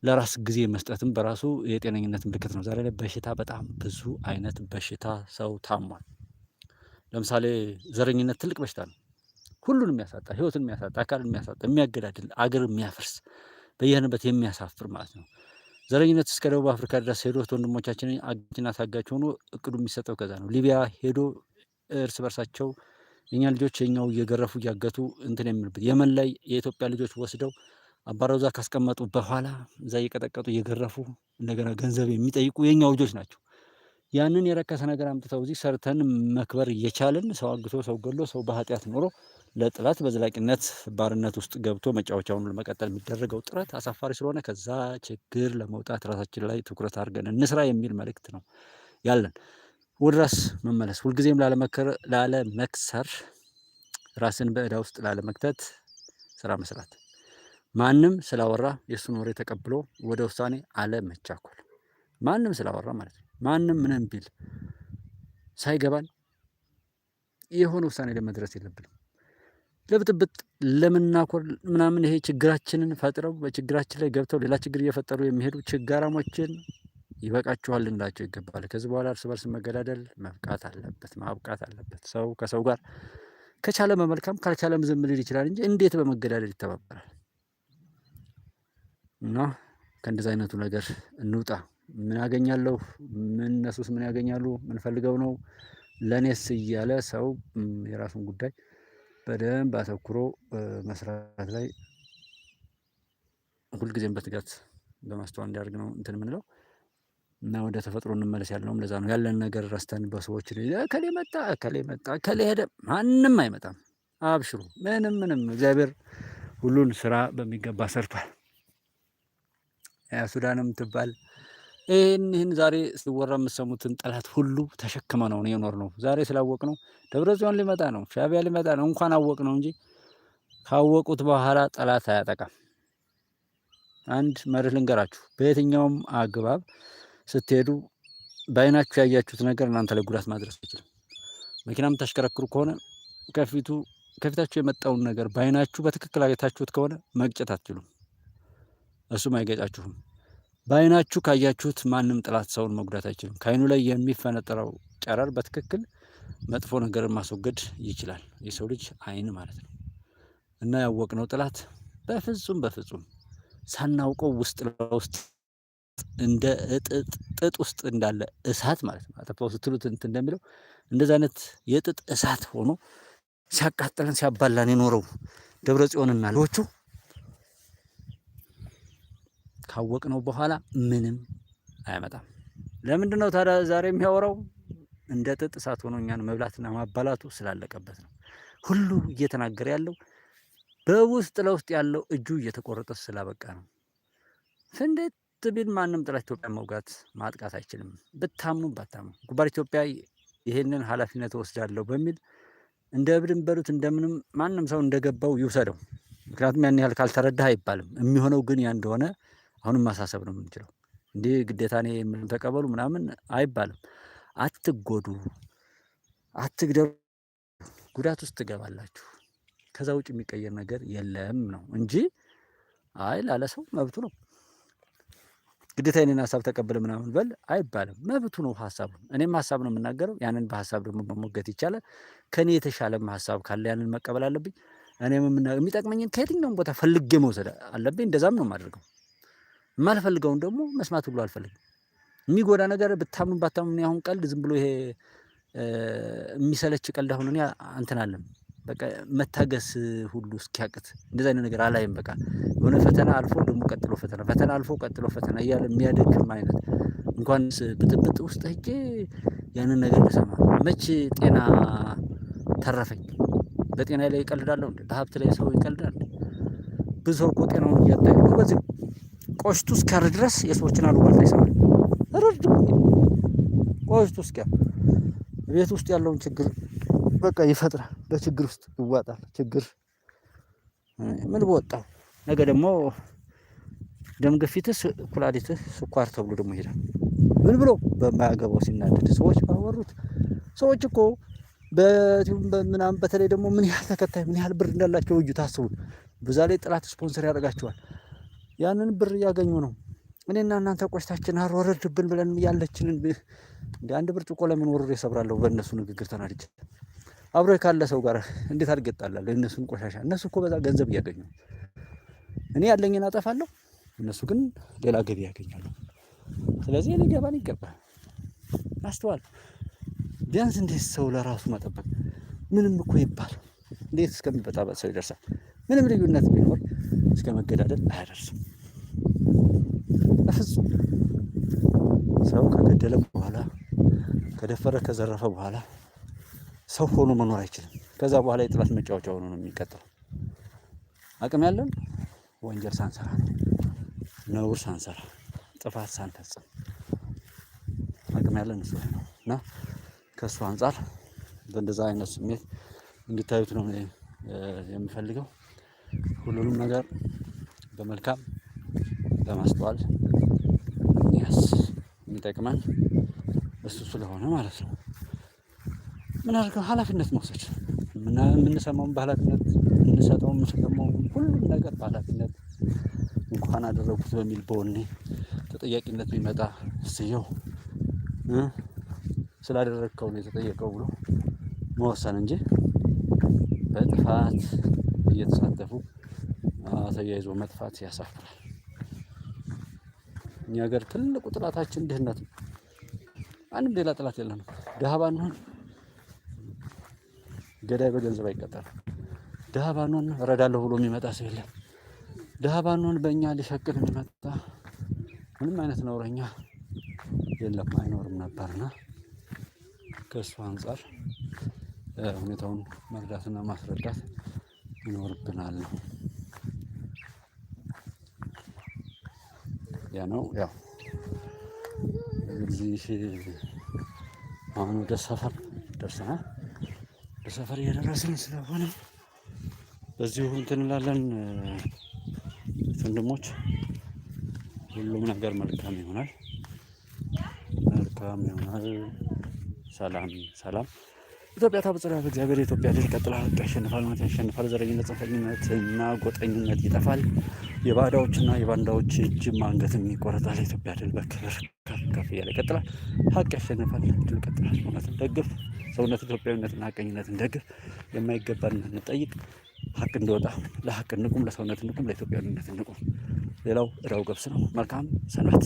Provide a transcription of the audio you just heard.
ለራስ ጊዜ መስጠትም በራሱ የጤነኝነት ምልክት ነው። ዛሬ ላይ በሽታ በጣም ብዙ አይነት በሽታ ሰው ታሟል። ለምሳሌ ዘረኝነት ትልቅ በሽታ ነው። ሁሉንም የሚያሳጣ ህይወትን የሚያሳጣ አካልን የሚያሳጣ የሚያገዳድል አገር የሚያፈርስ በየሄንበት የሚያሳፍር ማለት ነው። ዘረኝነት እስከ ደቡብ አፍሪካ ድረስ ሄዶ ወንድሞቻችንን አጋችና ታጋች ሆኖ እቅዱ የሚሰጠው ከዛ ነው። ሊቢያ ሄዶ እርስ በርሳቸው የኛ ልጆች የኛው እየገረፉ እያገቱ እንትን የሚልበት የመን ላይ የኢትዮጵያ ልጆች ወስደው አባረው እዛ ካስቀመጡ በኋላ እዛ እየቀጠቀጡ እየገረፉ እንደገና ገንዘብ የሚጠይቁ የኛው ልጆች ናቸው። ያንን የረከሰ ነገር አምጥተው እዚህ ሰርተን መክበር እየቻልን ሰው አግቶ ሰው ገሎ ሰው በኃጢአት ኖሮ ለጥላት በዘላቂነት ባርነት ውስጥ ገብቶ መጫወቻውን ለመቀጠል የሚደረገው ጥረት አሳፋሪ ስለሆነ ከዛ ችግር ለመውጣት ራሳችን ላይ ትኩረት አድርገን እንስራ የሚል መልእክት ነው ያለን። ወደ ራስ መመለስ፣ ሁልጊዜም ላለመክሰር፣ ራስን በዕዳ ውስጥ ላለመክተት ስራ መስራት፣ ማንም ስላወራ የእሱን ወሬ ተቀብሎ ወደ ውሳኔ አለመቻኮል። ማንም ስላወራ ማለት ነው። ማንም ምንም ቢል ሳይገባን የሆነ ውሳኔ ላይ መድረስ የለብንም። ለብጥብጥ ለምናኮር ምናምን ይሄ ችግራችንን ፈጥረው በችግራችን ላይ ገብተው ሌላ ችግር እየፈጠሩ የሚሄዱ ችጋራሞችን ይበቃችኋል ልንላቸው ይገባል። ከዚህ በኋላ እርስ በርስ መገዳደል ማብቃት አለበት። ሰው ከሰው ጋር ከቻለ በመልካም ካልቻለም ዝም ሊል ይችላል እንጂ እንዴት በመገዳደል ይተባበራል? እና ከእንደዚህ አይነቱ ነገር እንውጣ። ምን ያገኛለሁ፣ ምን እነሱስ ምን ያገኛሉ፣ ምን ፈልገው ነው ለእኔስ እያለ ሰው የራሱን ጉዳይ በደንብ አተኩሮ መስራት ላይ ሁልጊዜም በትጋት በማስተዋል እንዲያደርግ ነው እንትን የምንለው። እና ወደ ተፈጥሮ እንመለስ ያልነውም ለዛ ነው። ያለን ነገር ረስተን በሰዎች እከሌ መጣ እከሌ ሄደ፣ ማንም አይመጣም። አብሽሩ፣ ምንም እግዚአብሔር ሁሉን ስራ በሚገባ ሰርቷል። ሱዳንም ትባል ይህን ዛሬ ሲወራ የምትሰሙትን ጠላት ሁሉ ተሸክመ ነው የኖርነው። ዛሬ ስላወቅ ነው ደብረጽዮን ሊመጣ ነው፣ ሻዕቢያ ሊመጣ ነው እንኳን አወቅ ነው እንጂ ካወቁት በኋላ ጠላት አያጠቃም። አንድ መርህ ልንገራችሁ፣ በየትኛውም አግባብ ስትሄዱ በአይናችሁ ያያችሁት ነገር እናንተ ላይ ጉዳት ማድረስ አይችልም። መኪና የምታሽከረክሩ ከሆነ ከፊታችሁ የመጣውን ነገር በአይናችሁ በትክክል አይታችሁት ከሆነ መግጨት አትችሉም፣ እሱም አይገጫችሁም። በአይናችሁ ካያችሁት ማንም ጠላት ሰውን መጉዳት አይችልም። ከአይኑ ላይ የሚፈነጠረው ጨረር በትክክል መጥፎ ነገርን ማስወገድ ይችላል። የሰው ልጅ አይን ማለት ነው። እና ያወቅነው ጠላት በፍጹም ሳናውቀው ውስጥ ለውስጥ እንደ ጥጥ ውስጥ እንዳለ እሳት ማለት ነው። አጠፋው ስትሉት እንትን እንደሚለው እንደዚህ አይነት የጥጥ እሳት ሆኖ ሲያቃጥለን ሲያባላን የኖረው ደብረጽዮንና ልጆቹ ካወቅነው በኋላ ምንም አያመጣም። ለምንድነው ታዲያ ዛሬ የሚያወራው? እንደ ጥጥ እሳት ሆኖ እኛን መብላትና ማባላቱ ስላለቀበት ነው። ሁሉ እየተናገረ ያለው በውስጥ ለውስጥ ያለው እጁ እየተቆረጠ ስላበቃ ነው። እንዴት ቢል ማንም ጠላት ኢትዮጵያ መውጋት ማጥቃት አይችልም። ብታምኑ ባታምኑ ጉባኤ ኢትዮጵያ ይሄንን ኃላፊነት ወስዳለሁ በሚል እንደ እብድም በሉት እንደምንም ማንም ሰው እንደገባው ይውሰደው። ምክንያቱም ያን ያህል ካልተረዳህ አይባልም። የሚሆነው ግን ያ እንደሆነ አሁንም ማሳሰብ ነው የምንችለው። እንዴ ግዴታ እኔ የምንም ተቀበሉ ምናምን አይባልም። አትጎዱ፣ አትግደሉ፣ ጉዳት ውስጥ ትገባላችሁ። ከዛ ውጭ የሚቀየር ነገር የለም ነው እንጂ አይ ላለ ሰው መብቱ ነው። ግዴታ የኔን ሀሳብ ተቀበለ ምናምን በል አይባልም። መብቱ ነው ሀሳቡ። እኔም ሀሳብ ነው የምናገረው። ያንን በሀሳብ ደግሞ መሞገት ይቻላል። ከኔ የተሻለም ሀሳብ ካለ ያንን መቀበል አለብኝ። እኔም የሚጠቅመኝን ከየትኛውም ቦታ ፈልጌ መውሰድ አለብኝ። እንደዛም ነው የማደርገው። የማልፈልገውን ደግሞ መስማት ሁሉ አልፈልግም። የሚጎዳ ነገር ብታምኑ ባታምኑ አሁን ቀልድ ዝም ብሎ ይሄ የሚሰለች ቀልድ አሁን እኔ እንትን አለም በቃ መታገስ ሁሉ እስኪያቅት እንደዛ አይነት ነገር አላይም። በቃ የሆነ ፈተና አልፎ ደግሞ ቀጥሎ ፈተና አልፎ ቀጥሎ ፈተና እያለ የሚያደክም አይነት እንኳንስ ብጥብጥ ውስጥ ሄጄ ያንን ነገር ልሰማ መቼ ጤና ተረፈኝ? በጤና ላይ ይቀልዳለሁ እንዴ? በሀብት ላይ ሰው ይቀልዳል? ብዙ ሰው እኮ ጤናውን እያጣ ነው። በዚህ ቆሽቱ እስኪያር ድረስ የሰዎችን አሉባልታ ይሰማል። ረድ ቆሽቱ እስኪያር ቤት ውስጥ ያለውን ችግር በቃ ይፈጥራል። በችግር ውስጥ ይዋጣል። ችግር ምን በወጣው ነገ ደግሞ ደም ግፊትህ፣ ኩላሊትህ፣ ስኳር ተብሎ ደግሞ ይሄዳል። ምን ብሎ በማያገባው ሲናደድ ሰዎች ባወሩት ሰዎች እኮ በምናምን በተለይ ደግሞ ምን ያህል ተከታይ ምን ያህል ብር እንዳላቸው እዩ ታስቡ። በዛ ላይ ጥላት ስፖንሰር ያደርጋቸዋል። ያንን ብር እያገኙ ነው። እኔና እናንተ ቆሽታችን አወረድብን ብለን ያለችንን እንደ አንድ ብርጭቆ ለምን ወርሬ እሰብራለሁ? በእነሱ ንግግር ተናድጄ አብሮ ካለ ሰው ጋር እንዴት አድርጌ እጣላለሁ? የእነሱን ቆሻሻ እነሱ እኮ በዛ ገንዘብ እያገኙ እኔ ያለኝን አጠፋለሁ፣ እነሱ ግን ሌላ ገቢ ያገኛሉ። ስለዚህ እኔ ገባን ይገባል ማስተዋል። ቢያንስ እንዴት ሰው ለራሱ መጠበቅ ምንም እኮ ይባል እንዴት እስከሚበጣበጥ ሰው ይደርሳል? ምንም ልዩነት ቢኖር እስከ መገዳደል አያደርስም በፍጹም። ሰው ከገደለ በኋላ ከደፈረ ከዘረፈ በኋላ ሰው ሆኖ መኖር አይችልም። ከዛ በኋላ የጥላት መጫወቻ ሆኖ ነው የሚቀጥለው። አቅም ያለን ወንጀል ሳንሰራ ነው፣ ነውር ሳንሰራ፣ ጥፋት ሳንፈጽም አቅም ያለን እሱ ነው እና ከእሱ አንጻር በእንደዛ አይነት ስሜት እንድታዩት ነው የምፈልገው። ሁሉንም ነገር በመልካም በማስተዋል ያስ የሚጠቅመን እሱ ስለሆነ ማለት ነው። ምን አድርገው ኃላፊነት መውሰድ የምንሰማውን በኃላፊነት የምንሰጠውን ሁሉም ነገር በኃላፊነት እንኳን አደረጉት በሚል በወኔ ተጠያቂነት ቢመጣ እስየው ስላደረግከው ነው የተጠየቀው ብሎ መወሰን እንጂ በጥፋት እየተሳተፉ ተያይዞ መጥፋት ያሳፍራል። እኛ ሀገር ትልቁ ጥላታችን ድህነት ነው። አንድም ሌላ ጥላት የለንም። ድሀ ባንሆን ገዳይ በገንዘብ አይቀጠርም። ድሀ ባንሆን እረዳለሁ ብሎ የሚመጣ ሰው የለም። ድሀ ባንሆን በእኛ ሊሸቅል የሚመጣ ምንም አይነት ነውረኛ የለም፣ አይኖርም ነበርና ከእሱ አንጻር ሁኔታውን መርዳትና ማስረዳት ይኖርብናል ነው። ያ ነው ያው እንግዲህ አሁን ወደ ሰፈር ደርሰናል። ወደ ሰፈር እየደረስን ስለሆነ በዚሁ እንትን እንላለን ወንድሞች። ሁሉም ነገር መልካም ይሆናል፣ መልካም ይሆናል። ሰላም ሰላም። ኢትዮጵያ ታበጽራ በእግዚአብሔር። የኢትዮጵያ ድል ይቀጥላል። ሀቅ ያሸንፋል፣ እውነት ያሸንፋል። ዘረኝነት፣ ጽንፈኝነትና ጎጠኝነት ይጠፋል። የባዳዎችና የባንዳዎች እጅም አንገትም ይቆረጣል። የኢትዮጵያ ድል በክብር ከፍ ከፍ እያለ ይቀጥላል። ሀቅ ያሸንፋል፣ ድል ይቀጥላል። እውነትን ደግፍ፣ ሰውነት ኢትዮጵያዊነትና ሀቀኝነትን ደግፍ። የማይገባን እንጠይቅ፣ ሀቅ እንዲወጣ ለሀቅ እንቁም፣ ለሰውነት እንቁም፣ ለኢትዮጵያዊነት እንቁም። ሌላው እዳው ገብስ ነው። መልካም ሰንበት።